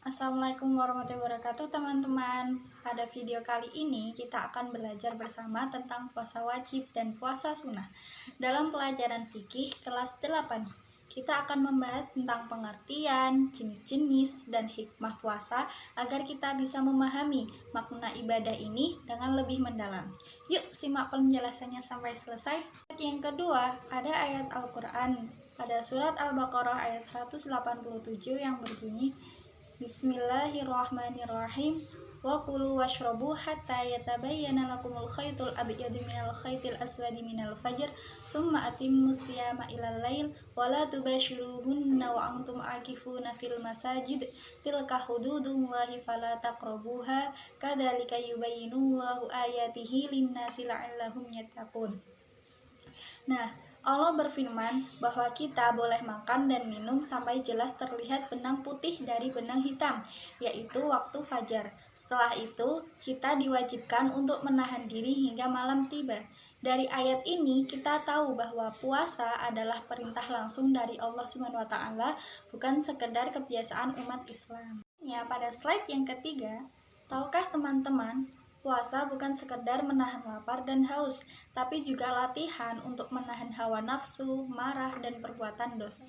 Assalamualaikum warahmatullahi wabarakatuh teman-teman. Pada video kali ini kita akan belajar bersama tentang puasa wajib dan puasa sunnah. Dalam pelajaran fikih kelas 8, kita akan membahas tentang pengertian, jenis-jenis, dan hikmah puasa agar kita bisa memahami makna ibadah ini dengan lebih mendalam. Yuk simak penjelasannya sampai selesai. Yang kedua, ada ayat Al-Quran pada surat Al-Baqarah ayat 187 yang berbunyi, Bismillahirrahmanirrahim. Wa kulu washrabu hatta yatabayyana lakumul khaytul abyadu minal khaytil aswadi minal fajr summa atimmus siyama ilal lail wa la tubashiruhunna wa antum akifuna fil masajid tilka hududullahi fala taqrabuha kadzalika yubayyinullahu ayatihi linnasi la'allahum yattaqun. Nah, Allah berfirman bahwa kita boleh makan dan minum sampai jelas terlihat benang putih dari benang hitam, yaitu waktu fajar. Setelah itu, kita diwajibkan untuk menahan diri hingga malam tiba. Dari ayat ini, kita tahu bahwa puasa adalah perintah langsung dari Allah SWT, bukan sekedar kebiasaan umat Islam. Ya, pada slide yang ketiga, tahukah teman-teman, puasa bukan sekedar menahan lapar dan haus, tapi juga latihan untuk menahan hawa nafsu, marah, dan perbuatan dosa.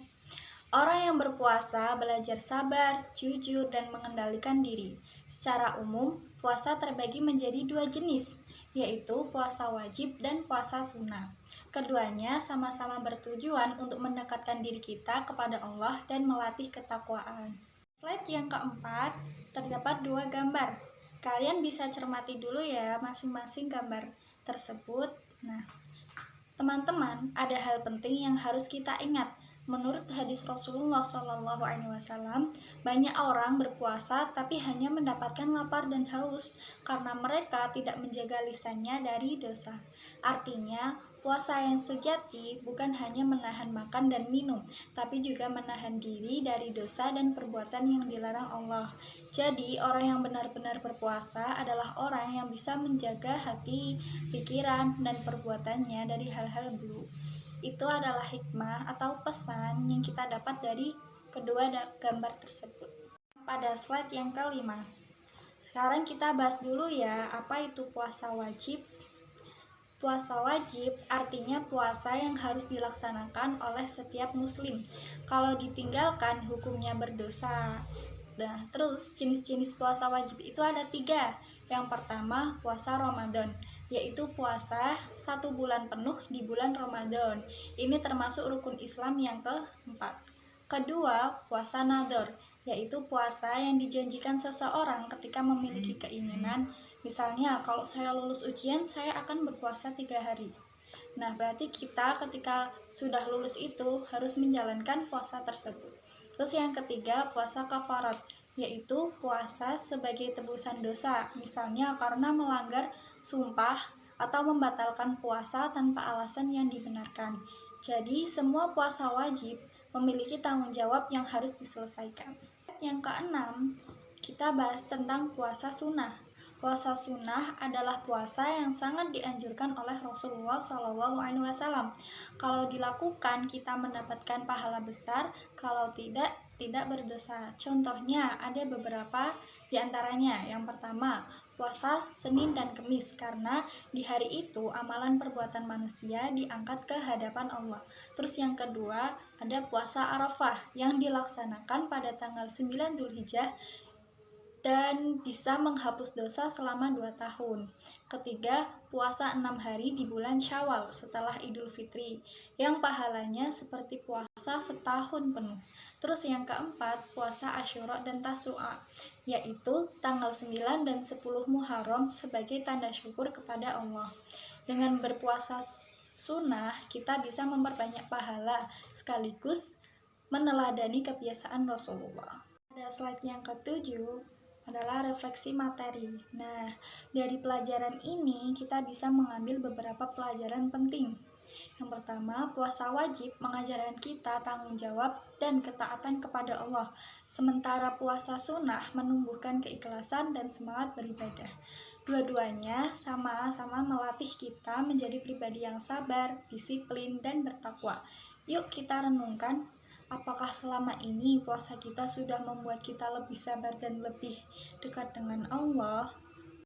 Orang yang berpuasa belajar sabar, jujur, dan mengendalikan diri. Secara umum, puasa terbagi menjadi dua jenis, yaitu puasa wajib dan puasa sunnah. Keduanya sama-sama bertujuan untuk mendekatkan diri kita kepada Allah dan melatih ketakwaan. Slide yang keempat, terdapat dua gambar. Kalian bisa cermati dulu ya masing-masing gambar tersebut. Nah, teman-teman, ada hal penting yang harus kita ingat. Menurut hadis Rasulullah SAW, banyak orang berpuasa tapi hanya mendapatkan lapar dan haus karena mereka tidak menjaga lisannya dari dosa. Artinya, puasa yang sejati bukan hanya menahan makan dan minum, tapi juga menahan diri dari dosa dan perbuatan yang dilarang Allah. Jadi, orang yang benar-benar berpuasa adalah orang yang bisa menjaga hati, pikiran, dan perbuatannya dari hal-hal buruk. Itu adalah hikmah atau pesan yang kita dapat dari kedua gambar tersebut. Pada slide yang kelima, sekarang kita bahas dulu ya, apa itu puasa wajib. Puasa wajib artinya puasa yang harus dilaksanakan oleh setiap muslim. Kalau ditinggalkan hukumnya berdosa. Nah, terus jenis-jenis puasa wajib itu ada 3. Yang pertama, puasa Ramadan, yaitu puasa 1 bulan penuh di bulan Ramadan. Ini termasuk rukun Islam yang keempat. Kedua, puasa Nador, yaitu puasa yang dijanjikan seseorang ketika memiliki keinginan. Misalnya, kalau saya lulus ujian, saya akan berpuasa 3 hari. Nah, berarti kita ketika sudah lulus itu harus menjalankan puasa tersebut. Terus yang ketiga, puasa kafarat, yaitu puasa sebagai tebusan dosa, misalnya karena melanggar sumpah atau membatalkan puasa tanpa alasan yang dibenarkan. Jadi, semua puasa wajib memiliki tanggung jawab yang harus diselesaikan. Yang keenam, kita bahas tentang puasa sunnah. Puasa sunnah adalah puasa yang sangat dianjurkan oleh Rasulullah SAW. Kalau dilakukan, kita mendapatkan pahala besar, kalau tidak berdosa. Contohnya ada beberapa di antaranya. Yang pertama, puasa Senin dan Kemis, karena di hari itu amalan perbuatan manusia diangkat ke hadapan Allah. Terus yang kedua, ada puasa Arafah yang dilaksanakan pada tanggal 9 Zulhijjah dan bisa menghapus dosa selama 2 tahun. Ketiga, puasa 6 hari di bulan Syawal setelah Idul Fitri, yang pahalanya seperti puasa setahun penuh. Terus yang keempat, puasa Asyura dan Tasu'a, yaitu tanggal 9 dan 10 Muharram sebagai tanda syukur kepada Allah. Dengan berpuasa sunnah, kita bisa memperbanyak pahala sekaligus meneladani kebiasaan Rasulullah. Pada slide yang ketujuh adalah refleksi materi. Nah, dari pelajaran ini kita bisa mengambil beberapa pelajaran penting. Yang pertama, puasa wajib mengajarkan kita tanggung jawab dan ketaatan kepada Allah. Sementara puasa sunnah menumbuhkan keikhlasan dan semangat beribadah. Dua-duanya sama-sama melatih kita menjadi pribadi yang sabar, disiplin, dan bertakwa. Yuk kita renungkan, Apakah selama ini puasa kita sudah membuat kita lebih sabar dan lebih dekat dengan Allah?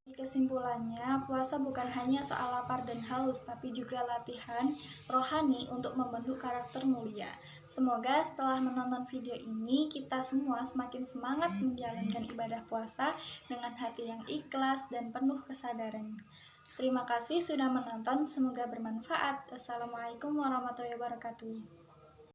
Kesimpulannya, puasa bukan hanya soal lapar dan haus, tapi juga latihan rohani untuk membentuk karakter mulia. Semoga setelah menonton video ini, kita semua semakin semangat menjalankan ibadah puasa dengan hati yang ikhlas dan penuh kesadaran. Terima kasih sudah menonton, semoga bermanfaat. Assalamualaikum warahmatullahi wabarakatuh.